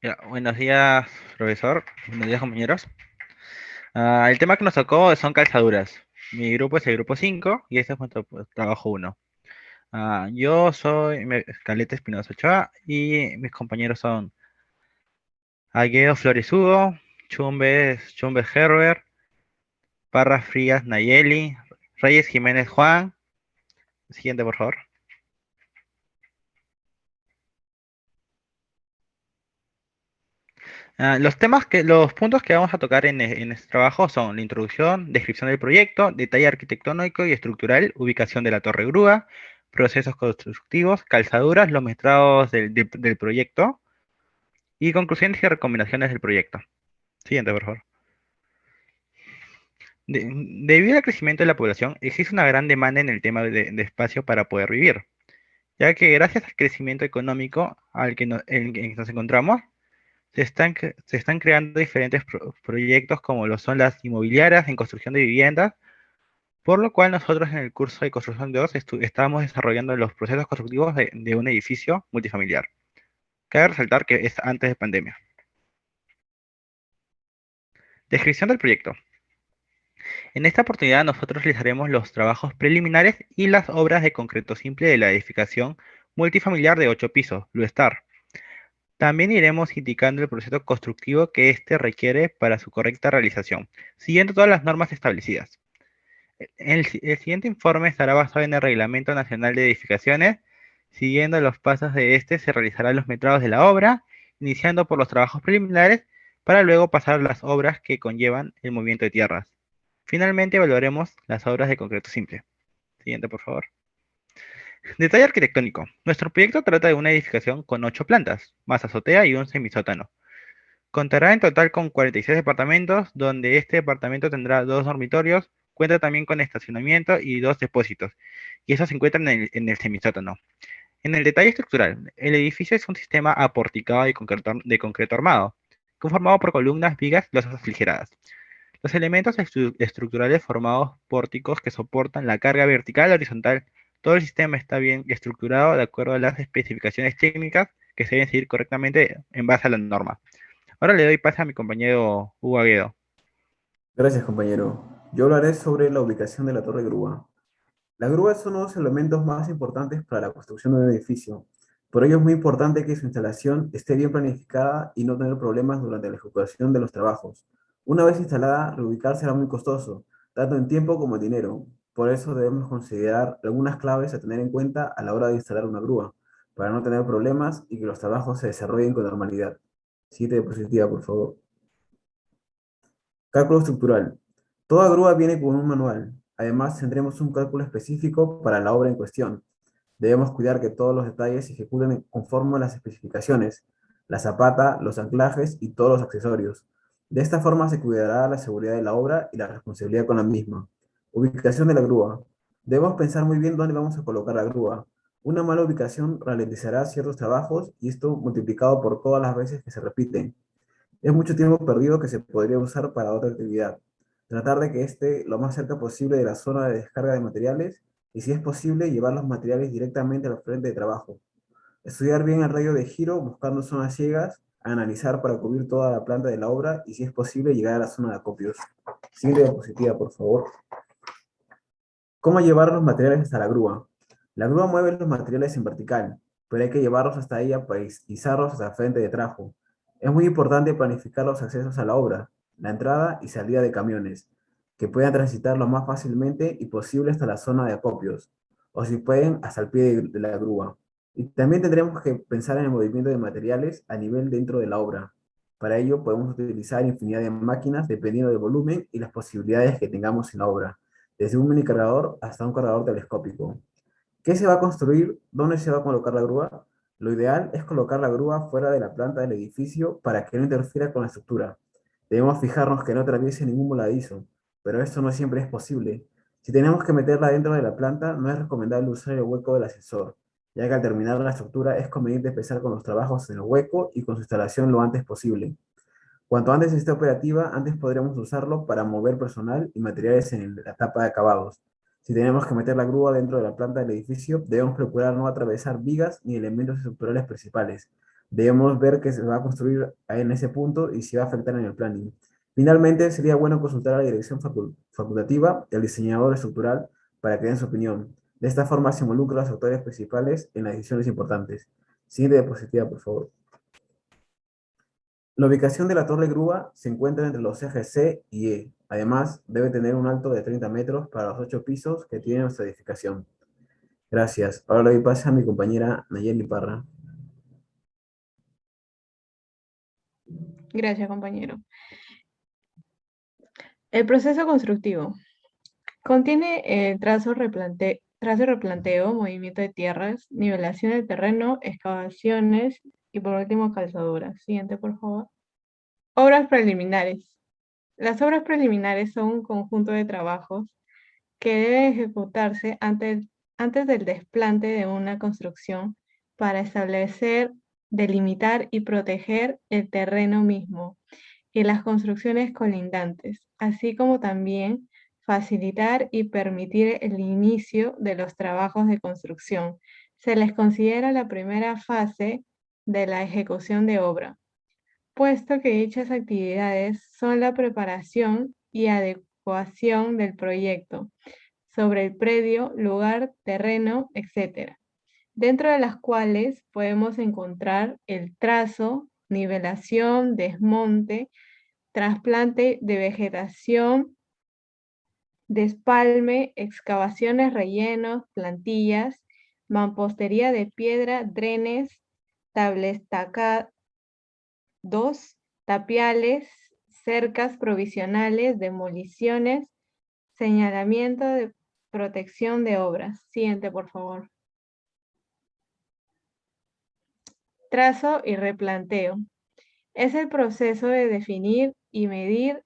Ya, buenos días, profesor. Buenos días, compañeros. El tema que nos tocó son calzaduras. Mi grupo es el grupo 5 y este es nuestro trabajo uno. Yo soy Caleta Espinosa Ochoa y mis compañeros son Aguedo Flores Hugo, Chumbes Herbert, Parra Frías Nayeli, Reyes Jiménez Juan. Siguiente, por favor. Los puntos que vamos a tocar en este trabajo son la introducción, descripción del proyecto, detalle arquitectónico y estructural, ubicación de la torre grúa, procesos constructivos, calzaduras, los metrados del proyecto y conclusiones y recomendaciones del proyecto. Siguiente, por favor. Debido al crecimiento de la población, existe una gran demanda en el tema de espacio para poder vivir, ya que gracias al crecimiento económico en el que nos encontramos, se están creando diferentes proyectos como lo son las inmobiliarias en construcción de viviendas, por lo cual nosotros en el curso de construcción de 2 estábamos desarrollando los procesos constructivos de un edificio multifamiliar. Cabe resaltar que es antes de pandemia. Descripción del proyecto. En esta oportunidad nosotros realizaremos los trabajos preliminares y las obras de concreto simple de la edificación multifamiliar de 8 pisos, Luestar. También iremos indicando el proceso constructivo que éste requiere para su correcta realización, siguiendo todas las normas establecidas. El siguiente informe estará basado en el Reglamento Nacional de Edificaciones. Siguiendo los pasos de este, se realizarán los metrados de la obra, iniciando por los trabajos preliminares, para luego pasar a las obras que conllevan el movimiento de tierras. Finalmente evaluaremos las obras de concreto simple. Siguiente, por favor. Detalle arquitectónico. Nuestro proyecto trata de una edificación con 8 plantas, más azotea y un semisótano. Contará en total con 46 departamentos, donde este departamento tendrá 2 dormitorios, cuenta también con estacionamiento y 2 depósitos, y esos se encuentran en el semisótano. En el detalle estructural, el edificio es un sistema aporticado de concreto armado, conformado por columnas, vigas y losas aligeradas. Los elementos estructurales formados pórticos que soportan la carga vertical y horizontal. Todo el sistema está bien estructurado de acuerdo a las especificaciones técnicas que se deben seguir correctamente en base a la norma. Ahora le doy pase a mi compañero Hugo Aguedo. Gracias, compañero. Yo hablaré sobre la ubicación de la torre grúa. La grúa es uno de los elementos más importantes para la construcción de un edificio. Por ello es muy importante que su instalación esté bien planificada y no tener problemas durante la ejecución de los trabajos. Una vez instalada, reubicar será muy costoso, tanto en tiempo como en dinero. Por eso debemos considerar algunas claves a tener en cuenta a la hora de instalar una grúa, para no tener problemas y que los trabajos se desarrollen con normalidad. Siguiente diapositiva, por favor. Cálculo estructural. Toda grúa viene con un manual. Además, tendremos un cálculo específico para la obra en cuestión. Debemos cuidar que todos los detalles se ejecuten conforme a las especificaciones, la zapata, los anclajes y todos los accesorios. De esta forma se cuidará la seguridad de la obra y la responsabilidad con la misma. Ubicación de la grúa. Debemos pensar muy bien dónde vamos a colocar la grúa. Una mala ubicación ralentizará ciertos trabajos y esto multiplicado por todas las veces que se repiten. Es mucho tiempo perdido que se podría usar para otra actividad. Tratar de que esté lo más cerca posible de la zona de descarga de materiales y, si es posible, llevar los materiales directamente al frente de trabajo. Estudiar bien el radio de giro buscando zonas ciegas, analizar para cubrir toda la planta de la obra y, si es posible, llegar a la zona de acopios. Siguiente diapositiva, por favor. ¿Cómo llevar los materiales hasta la grúa? La grúa mueve los materiales en vertical, pero hay que llevarlos hasta ella para izarlos hasta el frente de trabajo. Es muy importante planificar los accesos a la obra, la entrada y salida de camiones, que puedan transitar lo más fácilmente y posible hasta la zona de acopios, o si pueden, hasta el pie de la grúa. Y también tendremos que pensar en el movimiento de materiales a nivel dentro de la obra. Para ello podemos utilizar infinidad de máquinas dependiendo del volumen y las posibilidades que tengamos en la obra, desde un mini cargador hasta un cargador telescópico. ¿Qué se va a construir? ¿Dónde se va a colocar la grúa? Lo ideal es colocar la grúa fuera de la planta del edificio para que no interfiera con la estructura. Debemos fijarnos que no atraviese ningún voladizo, pero esto no siempre es posible. Si tenemos que meterla dentro de la planta, no es recomendable usar el hueco del ascensor, ya que al terminar la estructura es conveniente empezar con los trabajos en el hueco y con su instalación lo antes posible. Cuanto antes esté operativa, antes podremos usarlo para mover personal y materiales en la etapa de acabados. Si tenemos que meter la grúa dentro de la planta del edificio, debemos procurar no atravesar vigas ni elementos estructurales principales, Debemos ver qué se va a construir en ese punto y si va a afectar en el planning. Finalmente, sería bueno consultar a la dirección facultativa y al diseñador estructural para que den su opinión. De esta forma se involucran los autores principales en las decisiones importantes. Siguiente diapositiva, por favor. La ubicación de la torre grúa se encuentra entre los ejes C y E. Además, debe tener un alto de 30 metros para los 8 pisos que tiene nuestra edificación. Gracias. Ahora le doy pase a mi compañera Nayeli Parra. Gracias, compañero. El proceso constructivo contiene trazo y replanteo, movimiento de tierras, nivelación del terreno, excavaciones y por último calzaduras. Siguiente, por favor. Obras preliminares. Las obras preliminares son un conjunto de trabajos que deben ejecutarse antes del desplante de una construcción para establecer, delimitar y proteger el terreno mismo y las construcciones colindantes, así como también facilitar y permitir el inicio de los trabajos de construcción. Se les considera la primera fase de la ejecución de obra, puesto que dichas actividades son la preparación y adecuación del proyecto sobre el predio, lugar, terreno, etc., dentro de las cuales podemos encontrar el trazo, nivelación, desmonte, trasplante de vegetación, despalme, excavaciones, rellenos, plantillas, mampostería de piedra, drenes, tablestacados, tapiales, cercas provisionales, demoliciones, señalamiento de protección de obras. Siguiente, por favor. Trazo y replanteo. Es el proceso de definir y medir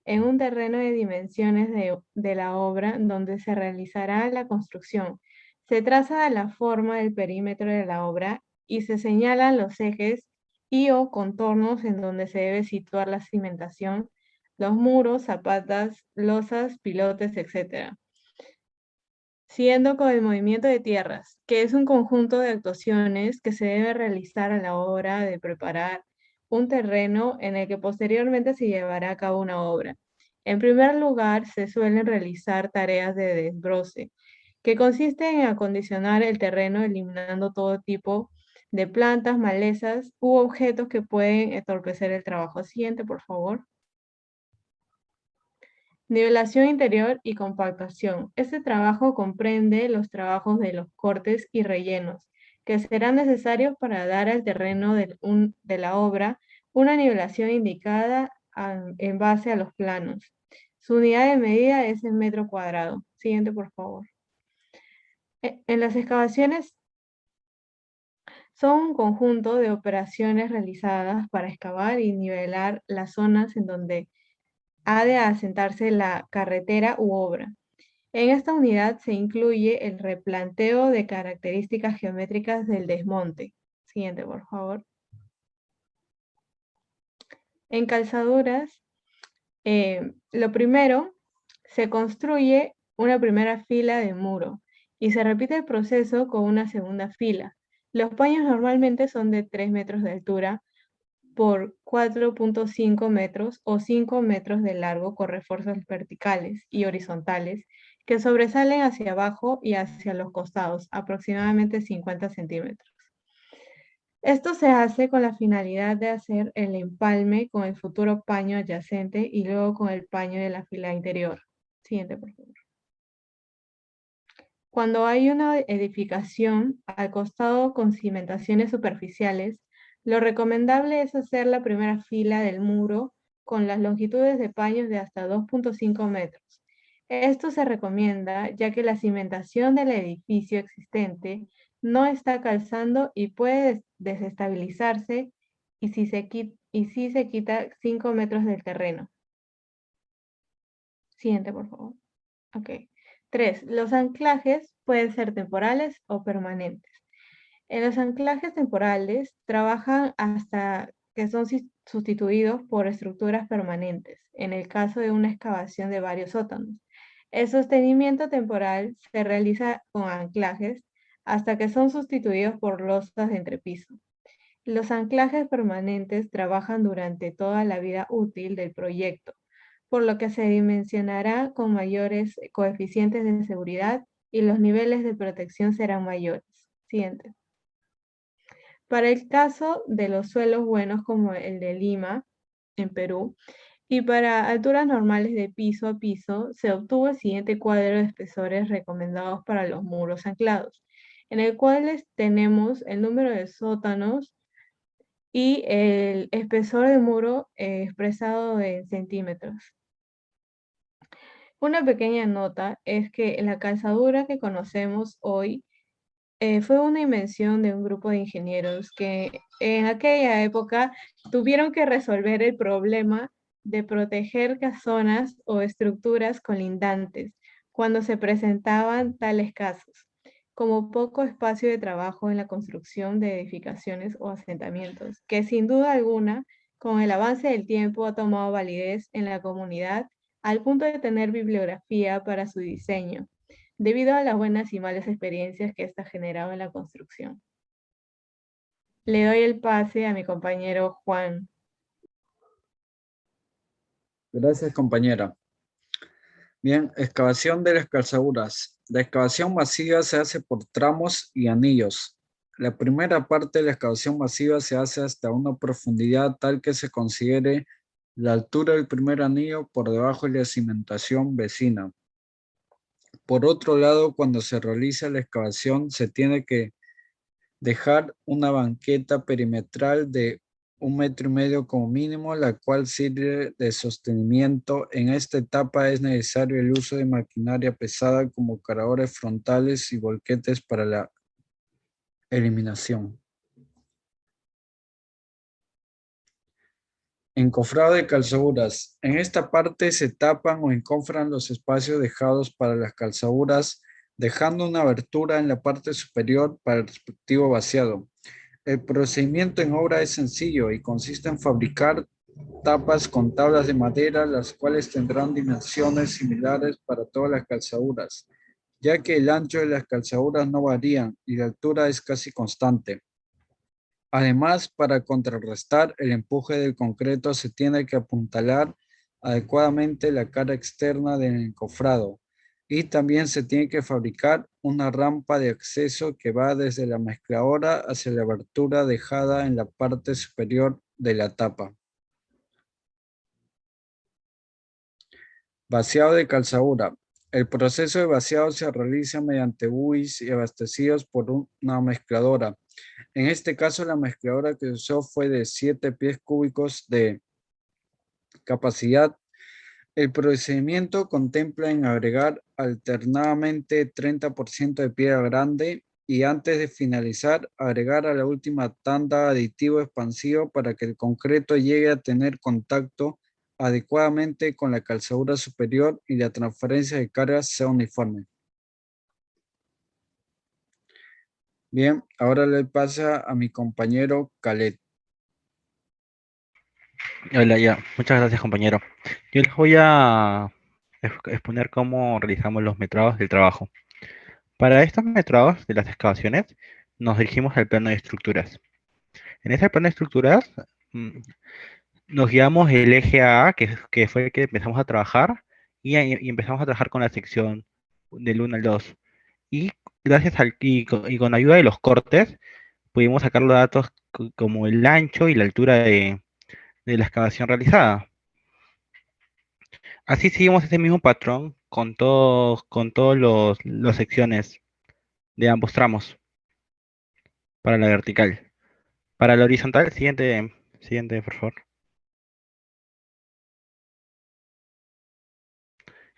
en un terreno de dimensiones de la obra donde se realizará la construcción. Se traza la forma del perímetro de la obra y se señalan los ejes y o contornos en donde se debe situar la cimentación, los muros, zapatas, losas, pilotes, etc. Siguiendo con el movimiento de tierras, que es un conjunto de actuaciones que se debe realizar a la hora de preparar un terreno en el que posteriormente se llevará a cabo una obra. En primer lugar, se suelen realizar tareas de desbroce, que consisten en acondicionar el terreno eliminando todo tipo de plantas, malezas u objetos que pueden entorpecer el trabajo. Siguiente, por favor. Nivelación interior y compactación. Este trabajo comprende los trabajos de los cortes y rellenos, que serán necesarios para dar al terreno de la obra una nivelación indicada en base a los planos. Su unidad de medida es el metro cuadrado. Siguiente, por favor. En las excavaciones son un conjunto de operaciones realizadas para excavar y nivelar las zonas en donde ha de asentarse la carretera u obra. En esta unidad se incluye el replanteo de características geométricas del desmonte. Siguiente, por favor. En calzaduras, lo primero, se construye una primera fila de muro y se repite el proceso con una segunda fila. Los paños normalmente son de 3 metros de altura por 4.5 metros o 5 metros de largo con refuerzos verticales y horizontales que sobresalen hacia abajo y hacia los costados, aproximadamente 50 centímetros. Esto se hace con la finalidad de hacer el empalme con el futuro paño adyacente y luego con el paño de la fila interior. Siguiente, por favor. Cuando hay una edificación al costado con cimentaciones superficiales, lo recomendable es hacer la primera fila del muro con las longitudes de paños de hasta 2.5 metros. Esto se recomienda ya que la cimentación del edificio existente no está calzando y puede desestabilizarse y si se quita 5 metros del terreno. Siguiente, por favor. Ok. 3. Los anclajes pueden ser temporales o permanentes. En los anclajes temporales trabajan hasta que son sustituidos por estructuras permanentes, en el caso de una excavación de varios sótanos. El sostenimiento temporal se realiza con anclajes hasta que son sustituidos por losas de entrepiso. Los anclajes permanentes trabajan durante toda la vida útil del proyecto, por lo que se dimensionará con mayores coeficientes de seguridad y los niveles de protección serán mayores. Siguiente. Para el caso de los suelos buenos como el de Lima, en Perú, y para alturas normales de piso a piso, se obtuvo el siguiente cuadro de espesores recomendados para los muros anclados, en el cual tenemos el número de sótanos y el espesor del muro expresado en centímetros. Una pequeña nota es que la calzadura que conocemos hoy fue una invención de un grupo de ingenieros que en aquella época tuvieron que resolver el problema de proteger casonas o estructuras colindantes cuando se presentaban tales casos, como poco espacio de trabajo en la construcción de edificaciones o asentamientos, que sin duda alguna, con el avance del tiempo ha tomado validez en la comunidad al punto de tener bibliografía para su diseño debido a las buenas y malas experiencias que ésta ha generado en la construcción. Le doy el pase a mi compañero Juan. Gracias, compañera. Bien, excavación de las calzaduras. La excavación masiva se hace por tramos y anillos. La primera parte de la excavación masiva se hace hasta una profundidad tal que se considere la altura del primer anillo por debajo de la cimentación vecina. Por otro lado, cuando se realiza la excavación, se tiene que dejar una banqueta perimetral de 1,5 metros como mínimo, la cual sirve de sostenimiento. En esta etapa es necesario el uso de maquinaria pesada como cargadores frontales y volquetes para la eliminación. Encofrado de calzaduras. En esta parte se tapan o encofran los espacios dejados para las calzaduras, dejando una abertura en la parte superior para el respectivo vaciado. El procedimiento en obra es sencillo y consiste en fabricar tapas con tablas de madera, las cuales tendrán dimensiones similares para todas las calzaduras, ya que el ancho de las calzaduras no varían y la altura es casi constante. Además, para contrarrestar el empuje del concreto, se tiene que apuntalar adecuadamente la cara externa del encofrado y también se tiene que fabricar una rampa de acceso que va desde la mezcladora hacia la abertura dejada en la parte superior de la tapa. Vaciado de calzadura. El proceso de vaciado se realiza mediante buis y abastecidos por una mezcladora. En este caso, la mezcladora que se usó fue de 7 pies cúbicos de capacidad. El procedimiento contempla en agregar alternadamente 30% de piedra grande y antes de finalizar, agregar a la última tanda aditivo expansivo para que el concreto llegue a tener contacto adecuadamente con la calzadura superior y la transferencia de carga sea uniforme. Bien, ahora le pasa a mi compañero Khaled. Hola, ya. Muchas gracias, compañero. Yo les voy a exponer cómo realizamos los metrados del trabajo. Para estos metrados de las excavaciones, nos dirigimos al plano de estructuras. En ese plano de estructuras, mm, nos guiamos el eje A, que fue el que empezamos a trabajar, y empezamos a trabajar con la sección del 1 al 2. Y y con ayuda de los cortes, pudimos sacar los datos como el ancho y la altura de la excavación realizada. Así seguimos ese mismo patrón con todos las secciones de ambos tramos para la vertical. Para la horizontal, siguiente, por favor.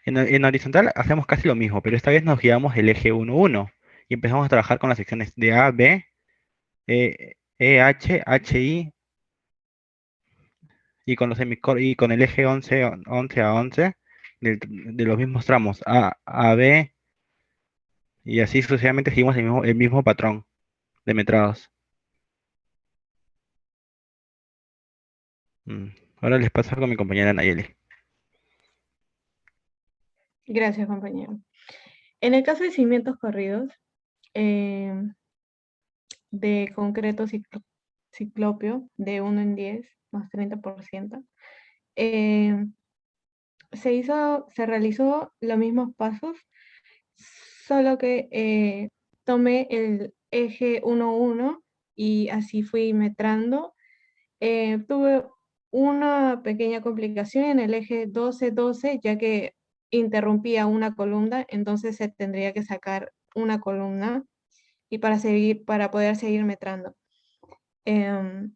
En horizontal hacemos casi lo mismo, pero esta vez nos guiamos el eje 1, 1 y empezamos a trabajar con las secciones de A, B, H, HI y con el eje 11, 11 a 11 de los mismos tramos A, B, y así sucesivamente seguimos el mismo patrón de metrados. Mm, Ahora les paso con mi compañera Nayeli. Gracias, compañero. En el caso de cimientos corridos, de concreto ciclopio de 1 en 10 más 30%. Eh, se realizó los mismos pasos, solo que tomé el eje 1-1 y así fui metrando. Tuve una pequeña complicación en el eje 12-12, ya que interrumpía una columna, entonces se tendría que sacar una columna y para poder seguir metrando. Em,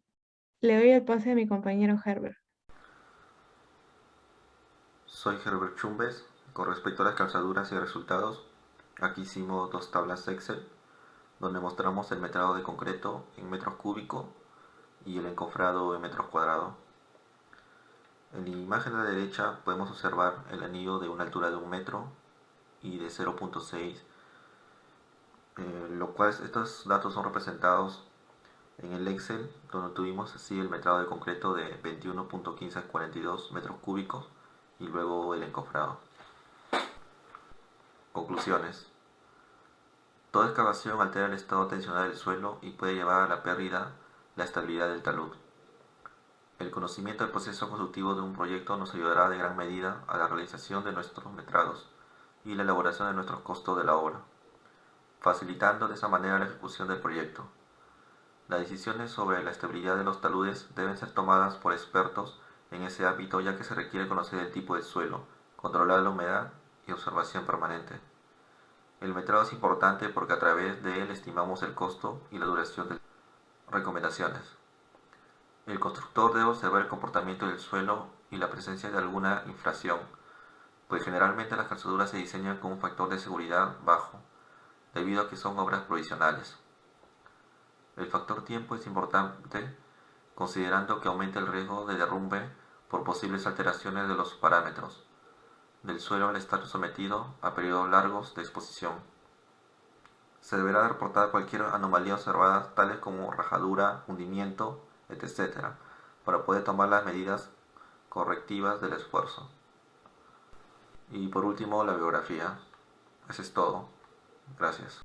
Le doy el pase a mi compañero Herbert. Soy Herbert Chumbes. Con respecto a las calzaduras y resultados, aquí hicimos dos tablas Excel donde mostramos el metrado de concreto en metros cúbicos y el encofrado en metros cuadrados. En la imagen de la derecha podemos observar el anillo de una altura de 1 metro y de 0.6, lo cual estos datos son representados en el Excel, donde tuvimos así el metrado de concreto de 21.1542 metros cúbicos y luego el encofrado. Conclusiones. Toda excavación altera el estado tensional del suelo y puede llevar a la pérdida la estabilidad del talud. El conocimiento del proceso constructivo de un proyecto nos ayudará de gran medida a la realización de nuestros metrados y la elaboración de nuestros costos de la obra, facilitando de esa manera la ejecución del proyecto. Las decisiones sobre la estabilidad de los taludes deben ser tomadas por expertos en ese ámbito, ya que se requiere conocer el tipo de suelo, controlar la humedad y observación permanente. El metrado es importante porque a través de él estimamos el costo y la duración de las recomendaciones. El constructor debe observar el comportamiento del suelo y la presencia de alguna inflación, pues generalmente las calzaduras se diseñan con un factor de seguridad bajo, debido a que son obras provisionales. El factor tiempo es importante, considerando que aumenta el riesgo de derrumbe por posibles alteraciones de los parámetros del suelo al estar sometido a periodos largos de exposición. Se deberá reportar cualquier anomalía observada, tales como rajadura, hundimiento, etc., para poder tomar las medidas correctivas del esfuerzo. Y por último, la biografía. Eso es todo. Gracias.